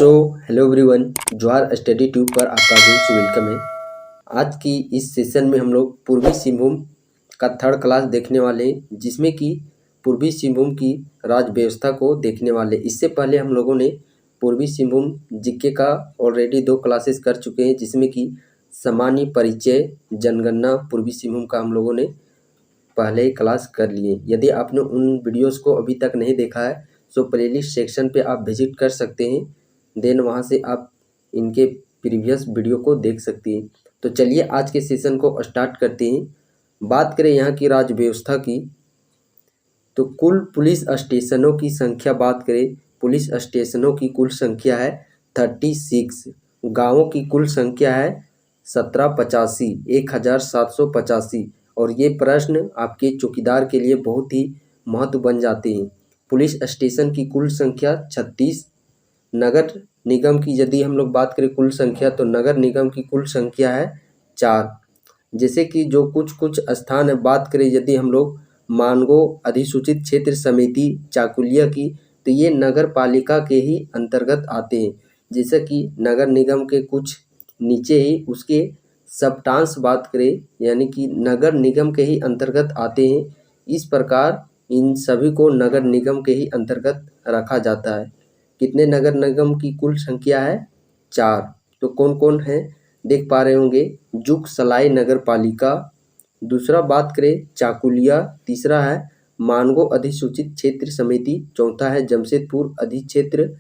So hello everyone, Jawahar study tube पर आपका भी वेलकम है। आज की इस सेशन में हम लोग पूर्वी सिंहभूम का थर्ड क्लास देखने वाले हैं, जिसमें कि पूर्वी सिंहभूम की राज्य व्यवस्था को देखने वाले। इससे पहले हम लोगों ने पूर्वी सिंहभूम जीके का ऑलरेडी 2 क्लासेस कर चुके हैं, जिसमें कि सामान्य परिचय जनगणना पूर्वी सिंहभूम का हम लोगों ने पहले ही क्लास कर लिए। यदि आपने उन वीडियोस को अभी तक नहीं देखा है तो प्लेलिस्ट सेक्शन पे आप विजिट कर सकते हैं, देन वहाँ से आप इनके प्रीवियस वीडियो को देख सकते हैं। तो चलिए आज के सेशन को स्टार्ट करते हैं। बात करें यहाँ की राज्य व्यवस्था की, तो कुल पुलिस स्टेशनों की संख्या बात करें, पुलिस स्टेशनों की कुल संख्या है 36। गाँवों की कुल संख्या है 1785। और ये प्रश्न आपके चौकीदार के लिए बहुत ही महत्व बन जाते हैं। पुलिस स्टेशन की कुल संख्या 36। नगर निगम की यदि हम लोग बात करें कुल संख्या, तो नगर निगम की कुल संख्या है 4। जैसे कि जो कुछ स्थान है, बात करें यदि हम लोग मानगो अधिसूचित क्षेत्र समिति चाकुलिया की, तो ये नगर पालिका के ही अंतर्गत आते हैं। जैसे कि नगर निगम के कुछ नीचे ही उसके सब्टांश बात करें, यानी कि नगर निगम के ही अंतर्गत आते हैं। इस प्रकार इन सभी को नगर निगम के ही अंतर्गत रखा जाता है। कितने नगर निगम की कुल संख्या है? 4। तो कौन कौन है देख पा रहे होंगे। जुग सलाई नगर पालिका, दूसरा बात करें चाकुलिया, तीसरा है मानगो अधिसूचित क्षेत्र समिति, चौथा है जमशेदपुर अधिक्षेत्र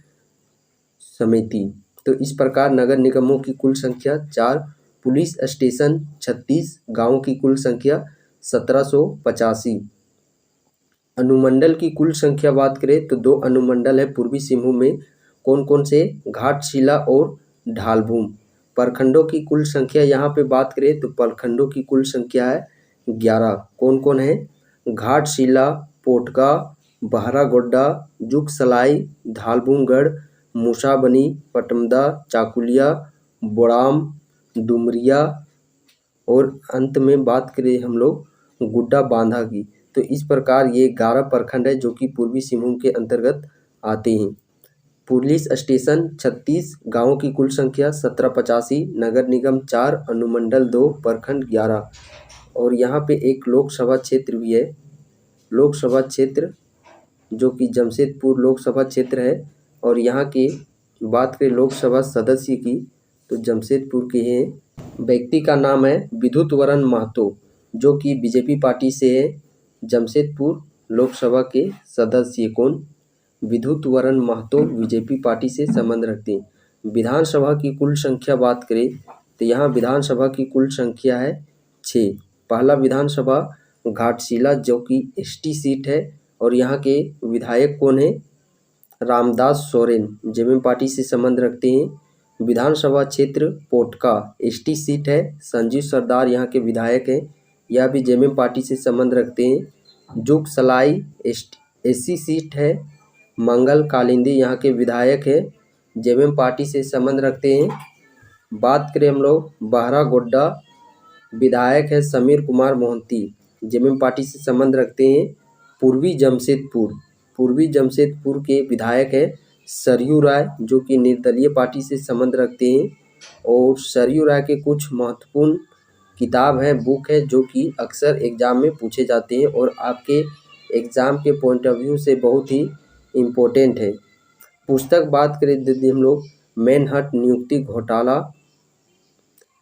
समिति। तो इस प्रकार नगर निगमों की कुल संख्या 4, पुलिस स्टेशन 36, गाँव की कुल संख्या 1785। अनुमंडल की कुल संख्या बात करें तो 2 अनुमंडल है पूर्वी सिंहभूम में। कौन कौन से? घाटशिला और ढालभूम। प्रखंडों की कुल संख्या यहाँ पे बात करें तो प्रखंडों की कुल संख्या है 11। कौन कौन है? घाटशिला, पोटका, बहरागोड्डा, जुगसलाई, ढालभूमगढ़, मूसाबनी, पटमदा, चाकुलिया, बोड़ाम, डुमरिया और अंत में बात करें हम लोग गुड्डा बांधा की। तो इस प्रकार ये 11 प्रखंड है जो कि पूर्वी सिंहभूम के अंतर्गत आते हैं। पुलिस स्टेशन 36, गाँवों की कुल संख्या 1785, नगर निगम 4, अनुमंडल 2, प्रखंड 11। और यहाँ पे एक लोकसभा क्षेत्र भी है, लोकसभा क्षेत्र जो कि जमशेदपुर लोकसभा क्षेत्र है। और यहाँ की बात करें लोकसभा सदस्य की, तो जमशेदपुर के हैं। व्यक्ति का नाम है विद्युत वरण महतो, जो कि बीजेपी पार्टी से है। जमशेदपुर लोकसभा के सदस्य कौन? विद्युत वरण महतो बीजेपी पार्टी से संबंध रखते हैं। विधानसभा की कुल संख्या बात करें तो यहाँ विधानसभा की कुल संख्या है 6। पहला विधानसभा घाटशिला जो कि एसटी सीट है, और यहाँ के विधायक कौन है? रामदास सोरेन, जेएमएम पार्टी से संबंध रखते हैं। विधानसभा क्षेत्र पोटका एसटी सीट है, संजीव सरदार यहाँ के विधायक हैं, यह भी जेएमएम पार्टी से संबंध रखते हैं। जुग सलाई एससी सीट है, मंगल कालिंदी यहाँ के विधायक है, जेएमएम पार्टी से संबंध रखते हैं। बात करें हम लोग बहरागोड्डा, विधायक है समीर कुमार मोहंती, जेएमएम पार्टी से संबंध रखते हैं। पूर्वी जमशेदपुर के विधायक है सरयू राय, जो कि निर्दलीय पार्टी से संबंध रखते हैं। और सरयू राय के कुछ महत्वपूर्ण किताब है, बुक है, जो कि अक्सर एग्जाम में पूछे जाते हैं और आपके एग्ज़ाम के पॉइंट ऑफ व्यू से बहुत ही इम्पोर्टेंट है। पुस्तक बात करें यदि हम लोग मैनहट्ट नियुक्ति घोटाला,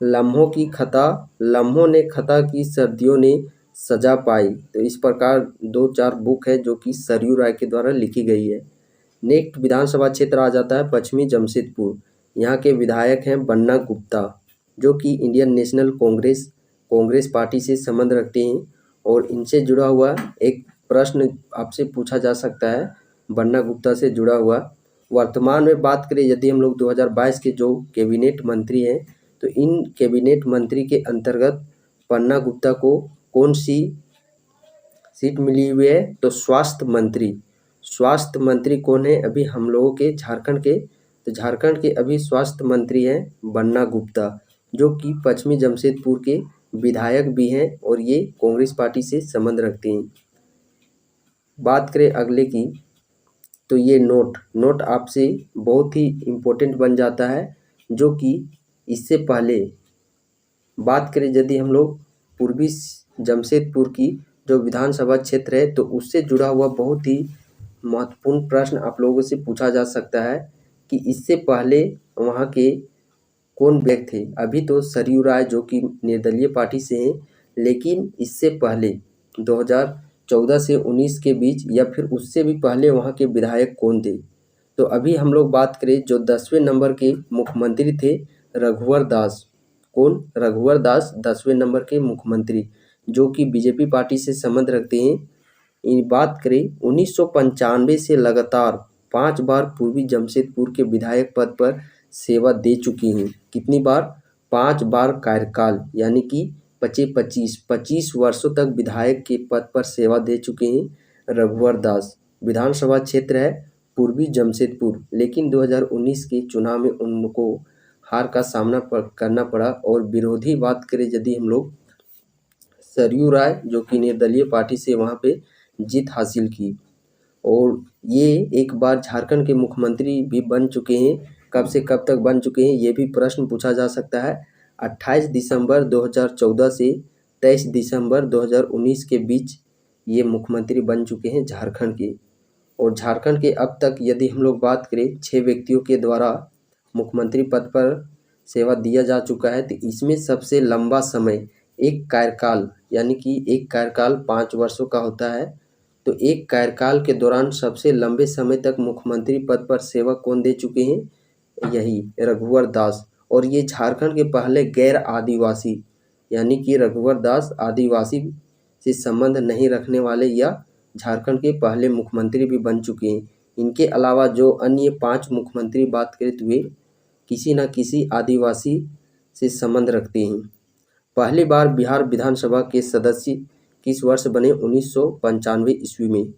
लम्हों ने खता की सर्दियों ने सजा पाई। तो इस प्रकार 2-4 बुक है जो कि सरयू राय के द्वारा लिखी गई है। नेक्स्ट विधानसभा क्षेत्र आ जाता है पश्चिमी जमशेदपुर। यहाँ के विधायक हैं बन्ना गुप्ता, जो कि इंडियन नेशनल कांग्रेस पार्टी से संबंध रखते हैं। और इनसे जुड़ा हुआ एक प्रश्न आपसे पूछा जा सकता है बन्ना गुप्ता से जुड़ा हुआ। वर्तमान में बात करें यदि हम लोग 2022 के जो कैबिनेट मंत्री हैं, तो इन कैबिनेट मंत्री के अंतर्गत बन्ना गुप्ता को कौन सी सीट मिली हुई है? तो स्वास्थ्य मंत्री कौन है अभी हम लोगों के झारखंड के? तो झारखंड के अभी स्वास्थ्य मंत्री हैं बन्ना गुप्ता, जो कि पश्चिमी जमशेदपुर के विधायक भी हैं और ये कांग्रेस पार्टी से संबंध रखते हैं। बात करें अगले की, तो ये नोट आपसे बहुत ही इम्पोर्टेंट बन जाता है, जो कि इससे पहले बात करें यदि हम लोग पूर्वी जमशेदपुर की जो विधानसभा क्षेत्र है, तो उससे जुड़ा हुआ बहुत ही महत्वपूर्ण प्रश्न आप लोगों से पूछा जा सकता है कि इससे पहले वहाँ के कौन व्यक्ति थे। अभी तो सरयू राय जो कि निर्दलीय पार्टी से हैं, लेकिन इससे पहले 2014 से 19 के बीच या फिर उससे भी पहले वहाँ के विधायक कौन थे। तो अभी हम लोग बात करें जो 10वें नंबर के मुख्यमंत्री थे रघुवर दास। कौन? रघुवर दास 10वें नंबर के मुख्यमंत्री, जो कि बीजेपी पार्टी से संबंध रखते हैं। इन बात करें 1995 से लगातार 5 बार पूर्वी जमशेदपुर के विधायक पद पर सेवा दे चुकी हैं। कितनी बार? 5 बार कार्यकाल, यानी कि 25 वर्षों तक विधायक के पद पर सेवा दे चुके हैं रघुवर दास। विधानसभा क्षेत्र है पूर्वी जमशेदपुर, लेकिन 2019 के चुनाव में उनको हार का सामना करना पड़ा। और विरोधी बात करें यदि हम लोग, सरयू राय जो कि निर्दलीय पार्टी से वहाँ पे जीत हासिल की, और ये एक बार झारखंड के मुख्यमंत्री भी बन चुके हैं। कब से कब तक बन चुके हैं, ये भी प्रश्न पूछा जा सकता है। 28 दिसंबर 2014 से 23 दिसंबर 2019 के बीच ये मुख्यमंत्री बन चुके हैं झारखंड के। और झारखंड के अब तक यदि हम लोग बात करें 6 व्यक्तियों के द्वारा मुख्यमंत्री पद पर सेवा दिया जा चुका है, तो इसमें सबसे लंबा समय एक कार्यकाल, यानी कि एक कार्यकाल 5 वर्षों का होता है, तो एक कार्यकाल के दौरान सबसे लंबे समय तक मुख्यमंत्री पद पर सेवा कौन दे चुके हैं? यही रघुवर दास। और ये झारखंड के पहले गैर आदिवासी, यानी कि रघुवर दास आदिवासी से संबंध नहीं रखने वाले या झारखंड के पहले मुख्यमंत्री भी बन चुके हैं। इनके अलावा जो अन्य 5 मुख्यमंत्री बात करें तो वे किसी न किसी आदिवासी से संबंध रखते हैं। पहली बार बिहार विधानसभा के सदस्य किस वर्ष बने? 1995 ईस्वी में।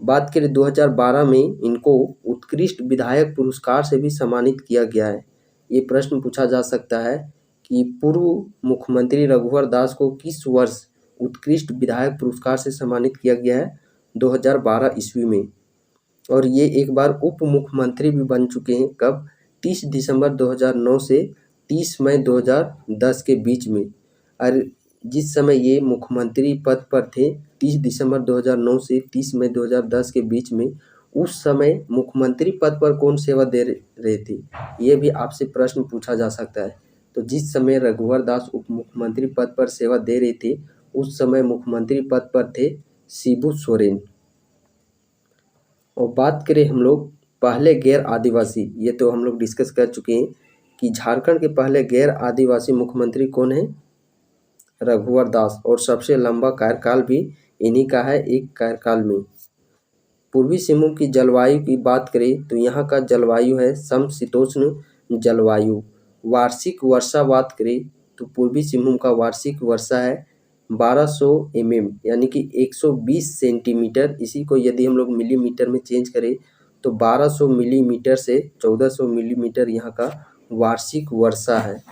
बात करें 2012 में इनको उत्कृष्ट विधायक पुरस्कार से भी सम्मानित किया गया है। ये प्रश्न पूछा जा सकता है कि पूर्व मुख्यमंत्री रघुवर दास को किस वर्ष उत्कृष्ट विधायक पुरस्कार से सम्मानित किया गया है? 2012 ईस्वी में। और ये एक बार उप मुख्यमंत्री भी बन चुके हैं। कब? 30 दिसंबर 2009 से 30 मई 2010 के बीच में। और जिस समय ये मुख्यमंत्री पद पर थे 30 दिसंबर 2009 से 30 मई 2010 के बीच में, उस समय मुख्यमंत्री पद पर कौन सेवा दे रहे थे? ये भी आपसे प्रश्न पूछा जा सकता है। तो जिस समय रघुवर दास उप मुख्यमंत्री पद पर सेवा दे रहे थे, उस समय मुख्यमंत्री पद पर थे शिबू सोरेन। और बात करें हम लोग पहले गैर आदिवासी, ये तो हम लोग डिस्कस कर चुके हैं कि झारखंड के पहले गैर आदिवासी मुख्यमंत्री कौन है? रघुवर दास। और सबसे लंबा कार्यकाल भी इन्हीं का है, एक कार्यकाल में। पूर्वी सिंहभूम की जलवायु की बात करें तो यहाँ का जलवायु है समशीतोष्ण जलवायु। वार्षिक वर्षा बात करें तो पूर्वी सिंहभूम का वार्षिक वर्षा है 1200 mm, यानी कि 120 सेंटीमीटर। इसी को यदि हम लोग मिलीमीटर में चेंज करें तो 1200 मिलीमीटर से 1400 मिलीमीटर यहाँ का वार्षिक वर्षा है।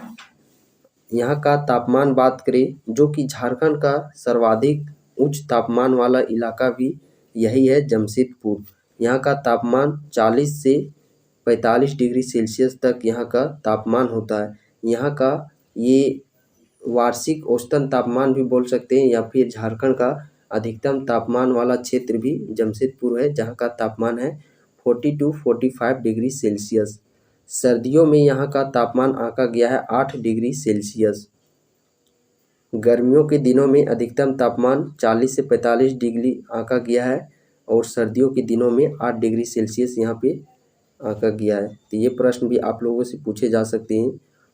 यहाँ का तापमान बात करें, जो कि झारखंड का सर्वाधिक उच्च तापमान वाला इलाका भी यही है जमशेदपुर। यहाँ का तापमान 40 से 45 डिग्री सेल्सियस तक यहाँ का तापमान होता है। यहाँ का ये वार्षिक औसतन तापमान भी बोल सकते हैं, या फिर झारखंड का अधिकतम तापमान वाला क्षेत्र भी जमशेदपुर है, जहाँ का तापमान है 40 to 45 डिग्री सेल्सियस। सर्दियों में यहाँ का तापमान आंका गया है 8 डिग्री सेल्सियस। गर्मियों के दिनों में अधिकतम तापमान 40 से 45 डिग्री आंका गया है, और सर्दियों के दिनों में 8 डिग्री सेल्सियस यहाँ पे आंका गया है। तो ये प्रश्न भी आप लोगों से पूछे जा सकते हैं।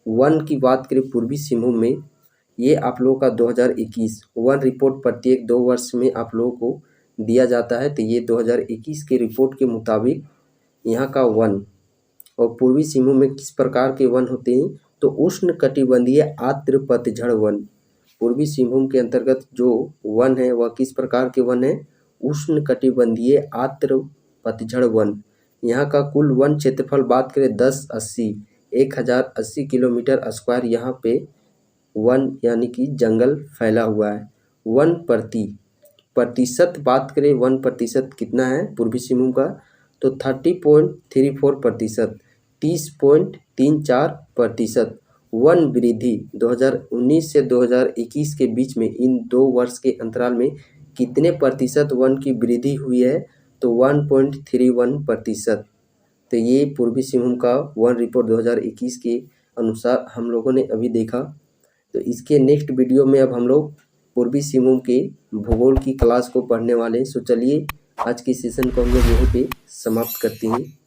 वन की बात करें पूर्वी सिंहभूम में, ये आप लोगों का 2021 वन रिपोर्ट प्रत्येक 2 वर्ष में आप लोगों को दिया जाता है। तो ये 2021 के रिपोर्ट के मुताबिक यहाँ का वन, और पूर्वी सिंहभूम में किस प्रकार के वन होते हैं? तो उष्ण कटिबंधीय आर्द्र पतझड़ वन। पूर्वी सिंहभूम के अंतर्गत जो वन है वह किस प्रकार के वन है? उष्ण कटिबंधीय आर्द्र पतझड़ वन। यहाँ का कुल वन क्षेत्रफल बात करें 1080 किलोमीटर स्क्वायर यहाँ पे वन यानी कि जंगल फैला हुआ है। वन प्रतिशत बात करें, वन प्रतिशत कितना है पूर्वी सिंहभूम का? तो 30.34%, 30.34%। वन वृद्धि 2019 से 2021 के बीच में इन 2 वर्ष के अंतराल में कितने प्रतिशत वन की वृद्धि हुई है? तो 1.31%। तो ये पूर्वी सिंहभूम का वन रिपोर्ट 2021 के अनुसार हम लोगों ने अभी देखा। तो इसके नेक्स्ट वीडियो में अब हम लोग पूर्वी सिंहभूम के भूगोल की क्लास को पढ़ने वाले हैं। सो चलिए आज के सेशन को हम लोग यहीं पे समाप्त करते हैं।